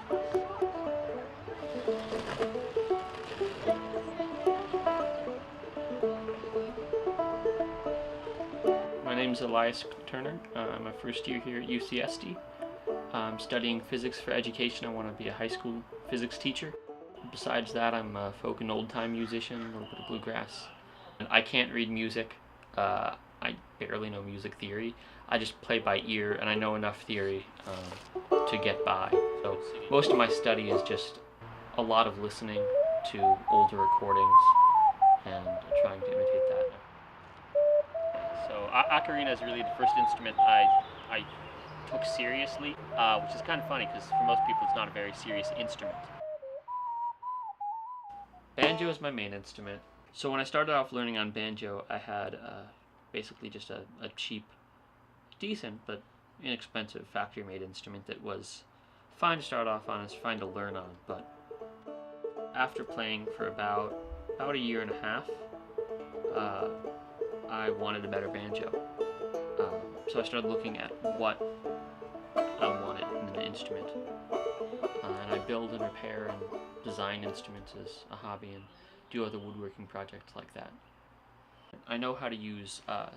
My name is Eli Turner. I'm a first year here at UCSD. I'm studying physics for education. I want to be a high school physics teacher. Besides that, I'm a folk and old-time musician, a little bit of bluegrass. And I can't read music. I barely know music theory. I just play by ear, and I know enough theory to get by. So most of my study is just a lot of listening to older recordings and trying to imitate that. So ocarina is really the first instrument I took seriously, which is kind of funny because for most people it's not a very serious instrument. Banjo is my main instrument. So when I started off learning on banjo, I had basically just a cheap, decent but inexpensive factory-made instrument that was fine to start off on, it's fine to learn on, but after playing for about a year and a half, I wanted a better banjo. So I started looking at what I wanted in an instrument. And I build and repair and design instruments as a hobby and do other woodworking projects like that. I know how to use a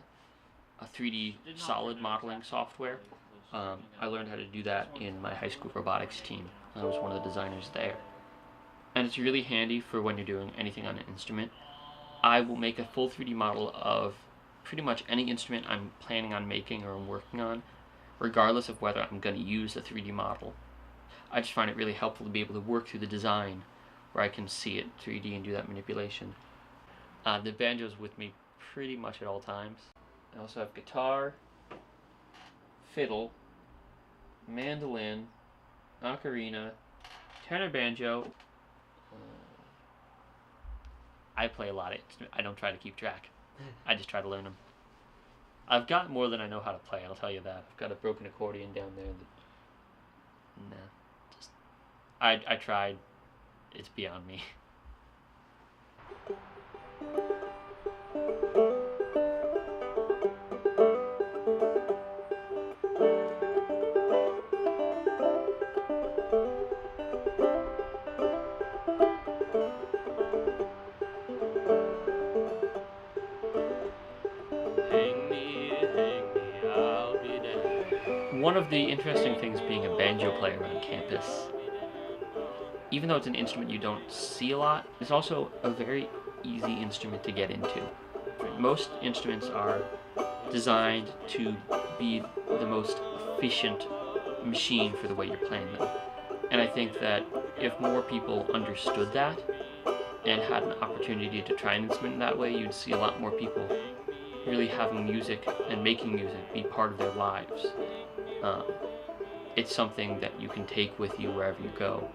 3D solid modeling software. I learned how to do that in my high school robotics team. I was one of the designers there. And it's really handy for when you're doing anything on an instrument. I will make a full 3D model of pretty much any instrument I'm planning on making or I'm working on, regardless of whether I'm going to use a 3D model. I just find it really helpful to be able to work through the design where I can see it 3D and do that manipulation. The banjo's with me pretty much at all times. I also have guitar, fiddle, mandolin, ocarina, tenor banjo. I play a lot of instruments. I don't try to keep track. I just try to learn them. I've got more than I know how to play, I'll tell you that. I've got a broken accordion down there that... I tried. It's beyond me. One of the interesting things being a banjo player on campus, even though it's an instrument you don't see a lot, it's also a very easy instrument to get into. Most instruments are designed to be the most efficient machine for the way you're playing them. And I think that if more people understood that and had an opportunity to try an instrument that way, you'd see a lot more people really having music and making music be part of their lives. It's something that you can take with you wherever you go.